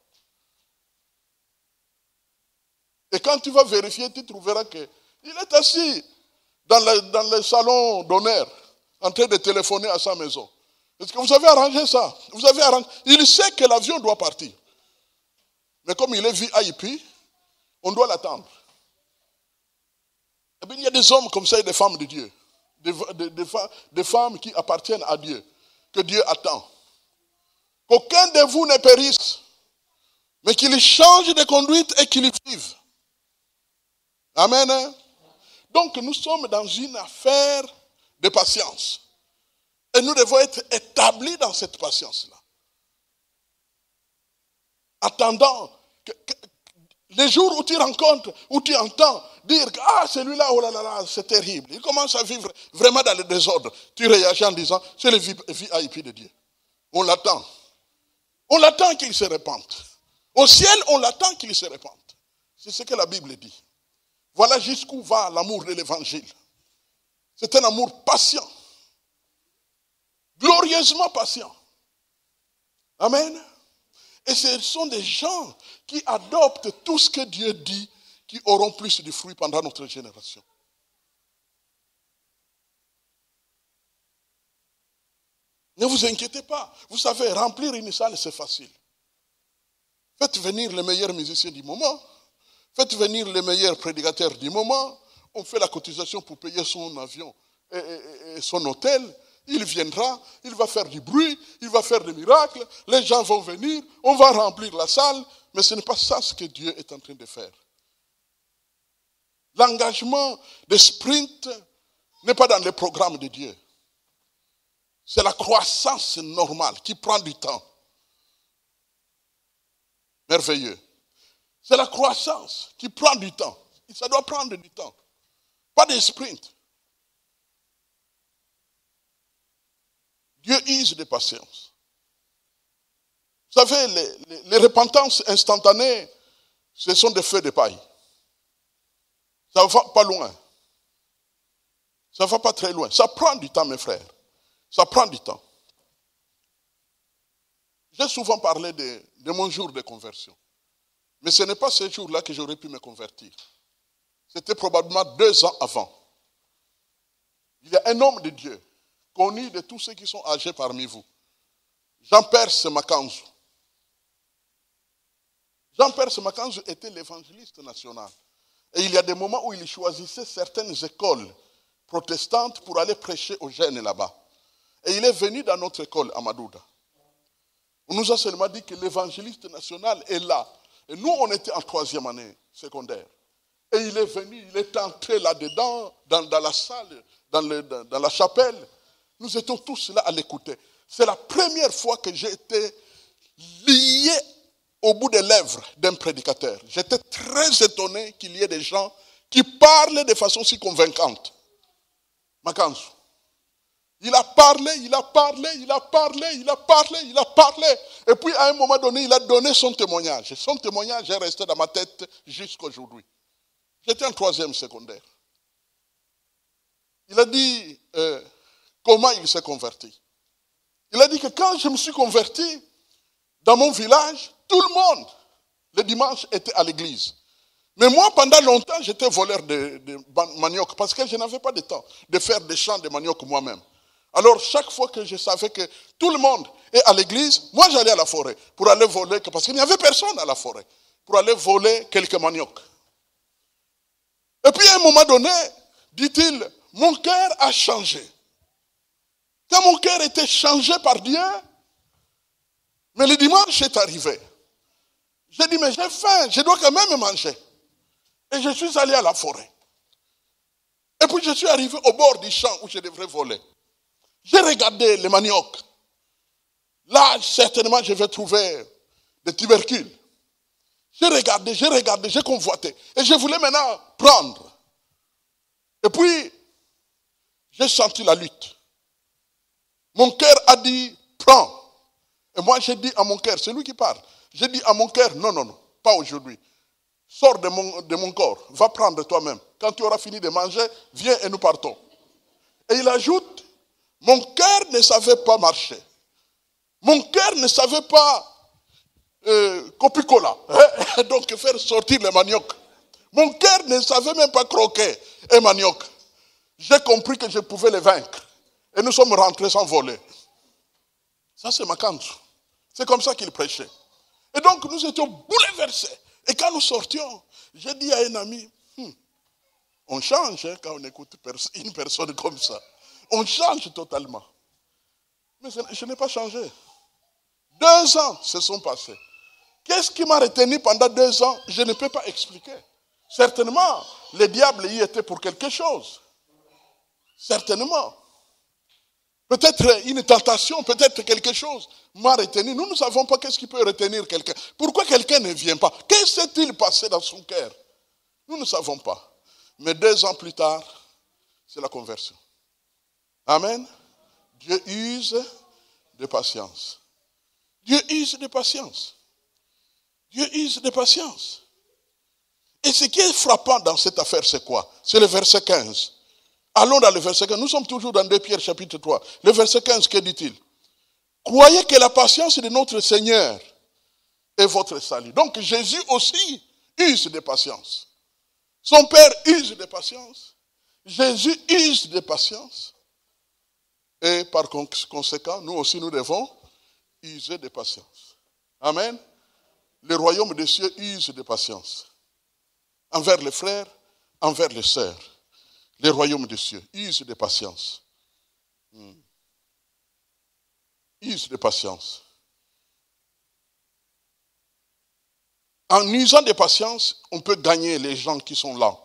Et quand tu vas vérifier, tu trouveras qu'il est assis dans le salon d'honneur, en train de téléphoner à sa maison. Est-ce que vous avez arrangé ça? Il sait que l'avion doit partir. Mais comme il est VIP, on doit l'attendre. Et bien, il y a des hommes comme ça et des femmes de Dieu. Des femmes qui appartiennent à Dieu, que Dieu attend. Qu'aucun de vous ne périsse, mais qu'il change de conduite et qu'il vive. Amen. Donc nous sommes dans une affaire de patience. Et nous devons être établis dans cette patience-là. Attendant les jours où tu rencontres, où tu entends dire que celui-là, oh là là là, c'est terrible. Il commence à vivre vraiment dans le désordre. Tu réagis en disant, c'est le VIP de Dieu. On l'attend. On l'attend qu'il se répande. Au ciel, on l'attend qu'il se répande. C'est ce que la Bible dit. Voilà jusqu'où va l'amour de l'évangile. C'est un amour patient. Glorieusement patient. Amen. Et ce sont des gens qui adoptent tout ce que Dieu dit, qui auront plus de fruits pendant notre génération. Ne vous inquiétez pas. Vous savez, remplir une salle, c'est facile. Faites venir les meilleurs musiciens du moment. Faites venir les meilleurs prédicateurs du moment. On fait la cotisation pour payer son avion et son hôtel. Il viendra, il va faire du bruit, il va faire des miracles. Les gens vont venir, on va remplir la salle. Mais ce n'est pas ça ce que Dieu est en train de faire. L'engagement de sprint n'est pas dans les programmes de Dieu. C'est la croissance normale qui prend du temps. Merveilleux. C'est la croissance qui prend du temps. Ça doit prendre du temps. Pas de sprint. Dieu use de patience. Vous savez, les repentances instantanées, ce sont des feux de paille. Ça ne va pas loin. Ça ne va pas très loin. Ça prend du temps, mes frères. Ça prend du temps. J'ai souvent parlé de mon jour de conversion. Mais ce n'est pas ce jour-là que j'aurais pu me convertir. C'était probablement 2 ans avant. Il y a un homme de Dieu, connu de tous ceux qui sont âgés parmi vous. Jean-Perse Makanzu. Jean-Perse Makanzu était l'évangéliste national. Et il y a des moments où il choisissait certaines écoles protestantes pour aller prêcher aux jeunes là-bas. Et il est venu dans notre école à Madouda. On nous a seulement dit que l'évangéliste national est là. Et nous, on était en 3e année secondaire. Et il est venu, il est entré là-dedans, dans la salle, dans la chapelle. Nous étions tous là à l'écouter. C'est la première fois que j'ai été lié au bout des lèvres d'un prédicateur. J'étais très étonné qu'il y ait des gens qui parlent de façon si convaincante. Makansu. Il a parlé, il a parlé, il a parlé, il a parlé, il a parlé. Et puis à un moment donné, il a donné son témoignage. Et son témoignage est resté dans ma tête jusqu'à aujourd'hui. J'étais en 3e secondaire. Il a dit comment il s'est converti. Il a dit que quand je me suis converti, dans mon village, tout le monde, le dimanche, était à l'église. Mais moi, pendant longtemps, j'étais voleur de manioc parce que je n'avais pas de temps de faire des champs de manioc moi-même. Alors, chaque fois que je savais que tout le monde est à l'église, moi, j'allais à la forêt pour aller voler, parce qu'il n'y avait personne à la forêt, pour aller voler quelques maniocs. Et puis, à un moment donné, dit-il, mon cœur a changé. Quand mon cœur était changé par Dieu, mais le dimanche est arrivé. J'ai dit, mais j'ai faim, je dois quand même manger. Et je suis allé à la forêt. Et puis je suis arrivé au bord du champ où je devrais voler. J'ai regardé les maniocs. Là, certainement, je vais trouver des tubercules. J'ai regardé, j'ai convoité. Et je voulais maintenant prendre. Et puis, j'ai senti la lutte. Mon cœur a dit, prends. Et moi, j'ai dit à mon cœur, c'est lui qui parle. J'ai dit à mon cœur, non, non, non, pas aujourd'hui. Sors de mon corps, va prendre toi-même. Quand tu auras fini de manger, viens et nous partons. Et il ajoute, mon cœur ne savait pas marcher. Mon cœur ne savait pas copicola, donc faire sortir les maniocs. Mon cœur ne savait même pas croquer un manioc. J'ai compris que je pouvais les vaincre. Et nous sommes rentrés sans voler. Ça, c'est Makansu. C'est comme ça qu'il prêchait. Et donc, nous étions bouleversés. Et quand nous sortions, j'ai dit à un ami, on change quand on écoute une personne comme ça. On change totalement. Mais je n'ai pas changé. 2 ans se sont passés. Qu'est-ce qui m'a retenu pendant 2 ans? Je ne peux pas expliquer. Certainement, le diable y était pour quelque chose. Certainement. Peut-être une tentation, peut-être quelque chose m'a retenu. Nous ne savons pas qu'est-ce qui peut retenir quelqu'un. Pourquoi quelqu'un ne vient pas? Qu'est-ce qui s'est-il passé dans son cœur? Nous ne savons pas. Mais 2 ans plus tard, c'est la conversion. Amen. Dieu use de patience. Dieu use de patience. Dieu use de patience. Et ce qui est frappant dans cette affaire, c'est quoi? C'est le verset 15. Allons dans le verset 15. Nous sommes toujours dans 2 Pierre chapitre 3. Le verset 15, que dit-il? Croyez que la patience de notre Seigneur est votre salut. Donc Jésus aussi use de patience. Son Père use de patience. Jésus use de patience. Et par conséquent, nous aussi nous devons user de patience. Amen. Le royaume des cieux use de patience. Envers les frères, envers les sœurs. Le royaume des cieux use de patience. Use de patience. En usant de patience, on peut gagner les gens qui sont lents.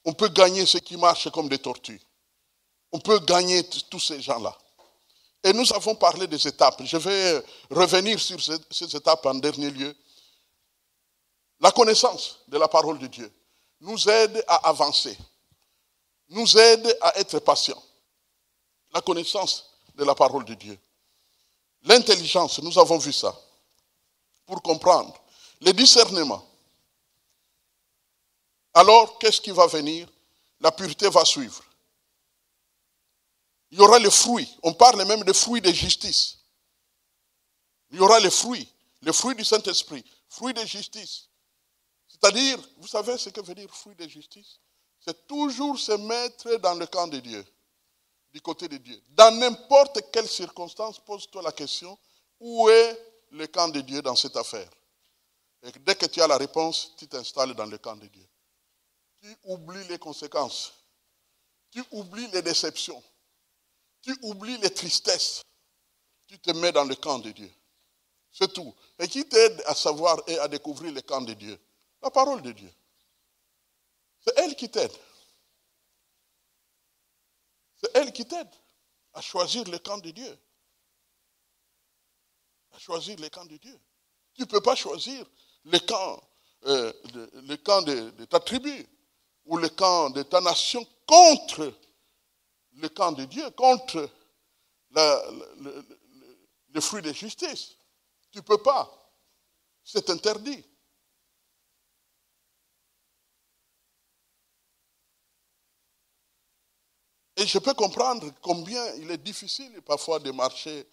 On peut gagner ceux qui marchent comme des tortues. On peut gagner tous ces gens-là. Et nous avons parlé des étapes. Je vais revenir sur ces étapes en dernier lieu. La connaissance de la parole de Dieu nous aide à avancer. Nous aide à être patient. La connaissance de la parole de Dieu. L'intelligence, nous avons vu ça. Pour comprendre. Le discernement. Alors, qu'est-ce qui va venir? La pureté va suivre. Il y aura les fruits. On parle même des fruits de justice. Il y aura les fruits du Saint-Esprit, fruits de justice. C'est-à-dire, vous savez ce que veut dire fruit de justice? C'est toujours se mettre dans le camp de Dieu, du côté de Dieu. Dans n'importe quelle circonstance, pose-toi la question, où est le camp de Dieu dans cette affaire? Et dès que tu as la réponse, tu t'installes dans le camp de Dieu. Tu oublies les conséquences. Tu oublies les déceptions. Tu oublies les tristesses. Tu te mets dans le camp de Dieu. C'est tout. Et qui t'aide à savoir et à découvrir le camp de Dieu? La parole de Dieu. C'est elle qui t'aide. C'est elle qui t'aide à choisir le camp de Dieu. À choisir le camp de Dieu. Tu ne peux pas choisir le camp, de ta tribu ou le camp de ta nation contre le camp de Dieu, contre le fruit de justice. Tu ne peux pas. C'est interdit. Et je peux comprendre combien il est difficile parfois de marcher,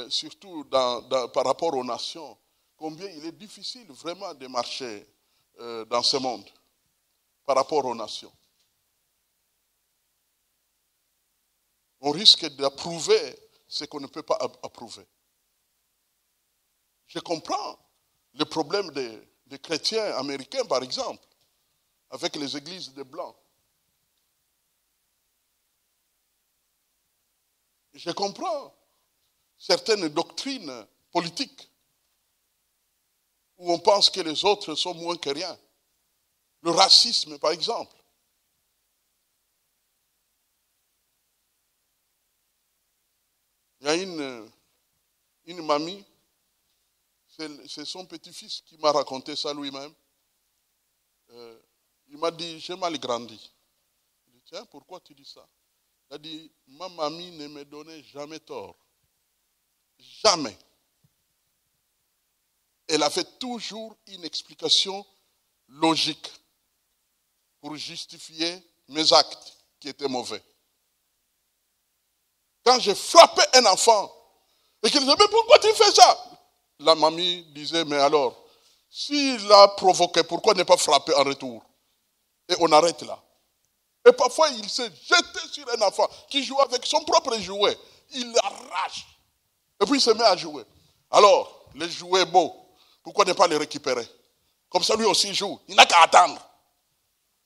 surtout par rapport aux nations, combien il est difficile vraiment de marcher dans ce monde par rapport aux nations. On risque d'approuver ce qu'on ne peut pas approuver. Je comprends le problème des chrétiens américains, par exemple, avec les églises des Blancs. Je comprends certaines doctrines politiques où on pense que les autres sont moins que rien. Le racisme, par exemple. Il y a une mamie, c'est son petit-fils qui m'a raconté ça lui-même. Il m'a dit, j'ai mal grandi. Je dis, tiens, pourquoi tu dis ça? Il a dit, ma mamie ne me donnait jamais tort. Jamais. Elle avait toujours une explication logique pour justifier mes actes qui étaient mauvais. Quand je frappais un enfant et qu'il disait, mais pourquoi tu fais ça? La mamie disait, mais alors, s'il a provoqué, pourquoi ne pas frapper en retour? Et on arrête là. Et parfois, il s'est jeté sur un enfant qui jouait avec son propre jouet. Il l'arrache. Et puis, il se met à jouer. Alors, les jouets beaux, pourquoi ne pas les récupérer? Comme ça, lui aussi joue. Il n'a qu'à attendre.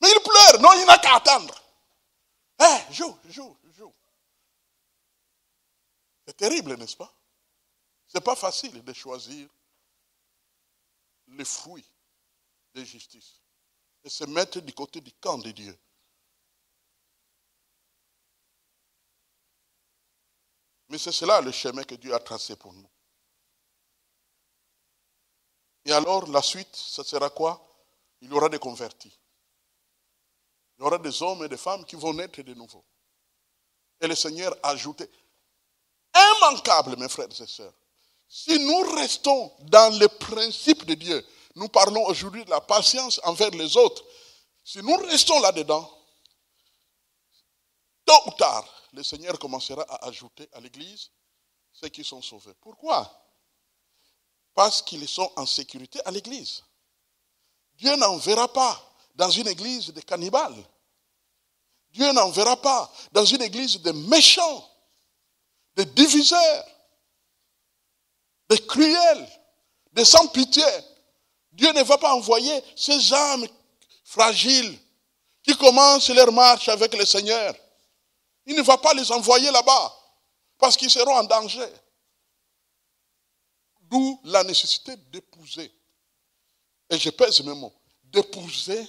Mais il pleure. Non, il n'a qu'à attendre. Joue. C'est terrible, n'est-ce pas? Ce n'est pas facile de choisir les fruits de justice et se mettre du côté du camp de Dieu. Mais c'est cela le chemin que Dieu a tracé pour nous. Et alors, la suite, ça sera quoi? Il y aura des convertis. Il y aura des hommes et des femmes qui vont naître de nouveau. Et le Seigneur a ajouté, immanquable, mes frères et sœurs, si nous restons dans le principe de Dieu, nous parlons aujourd'hui de la patience envers les autres, si nous restons là-dedans, tôt ou tard, le Seigneur commencera à ajouter à l'Église ceux qui sont sauvés. Pourquoi? Parce qu'ils sont en sécurité à l'Église. Dieu n'enverra pas dans une église de cannibales. Dieu n'enverra pas dans une église de méchants, de diviseurs, de cruels, de sans pitié. Dieu ne va pas envoyer ces âmes fragiles qui commencent leur marche avec le Seigneur. Il ne va pas les envoyer là-bas parce qu'ils seront en danger. D'où la nécessité d'épouser, et je pèse mes mots, d'épouser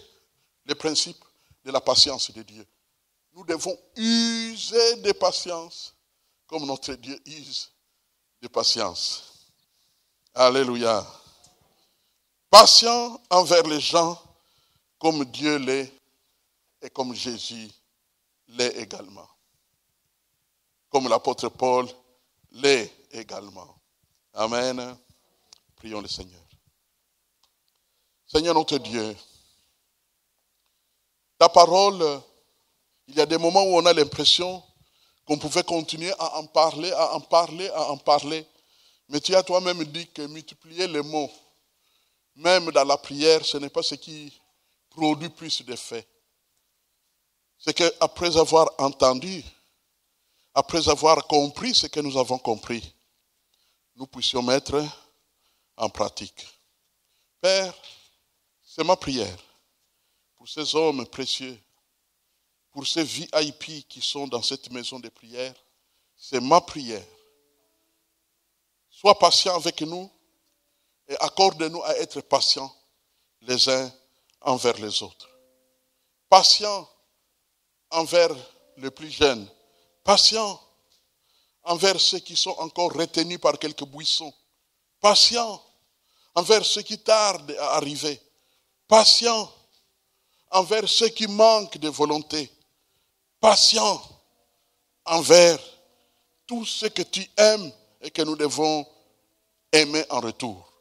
les principes de la patience de Dieu. Nous devons user de patience comme notre Dieu use de patience. Alléluia. Patient envers les gens comme Dieu l'est et comme Jésus l'est également. Comme l'apôtre Paul l'est également. Amen. Prions le Seigneur. Seigneur notre Dieu, ta parole, il y a des moments où on a l'impression qu'on pouvait continuer à en parler. Mais tu as toi-même dit que multiplier les mots, même dans la prière, ce n'est pas ce qui produit plus d'effet. C'est qu'après avoir entendu, après avoir compris ce que nous avons compris, nous puissions mettre en pratique. Père, c'est ma prière pour ces hommes précieux, pour ces VIP qui sont dans cette maison de prière, C'est ma prière. Sois patient avec nous et accorde-nous à être patients les uns envers les autres. Patients envers les plus jeunes. Patients envers ceux qui sont encore retenus par quelques buissons. Patients envers ceux qui tardent à arriver. Patients envers ceux qui manquent de volonté. Patients envers tout ce que tu aimes et que nous devons aimer en retour.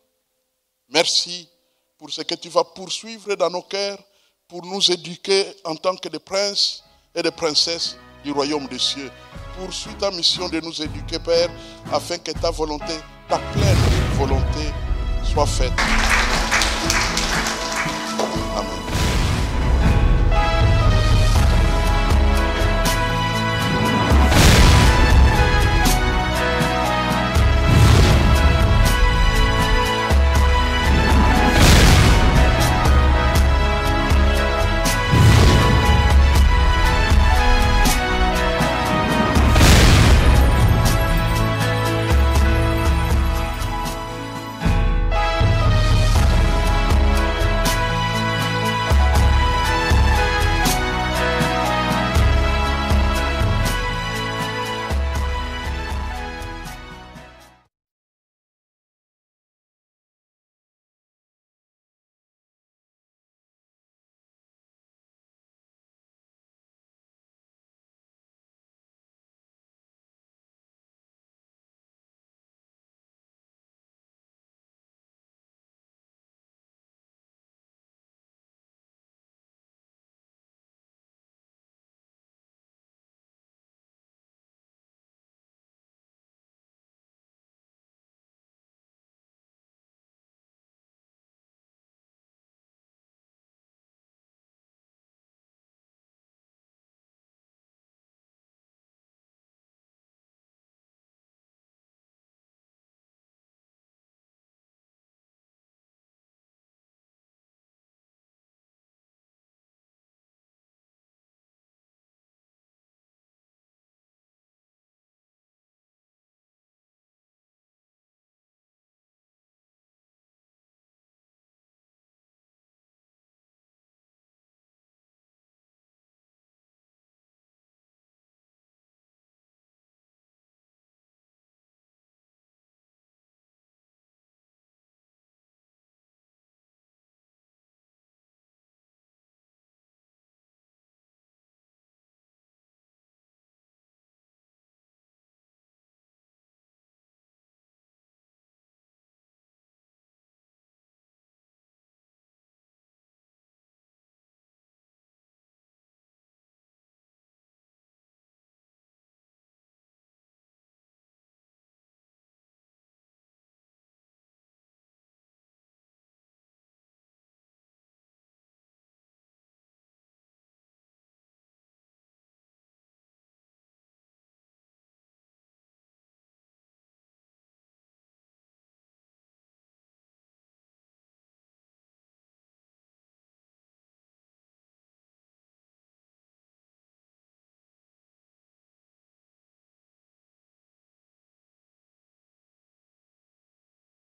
Merci pour ce que tu vas poursuivre dans nos cœurs pour nous éduquer en tant que des princes et des princesses du royaume des cieux. Poursuis ta mission de nous éduquer, Père, afin que ta volonté, ta pleine volonté, soit faite.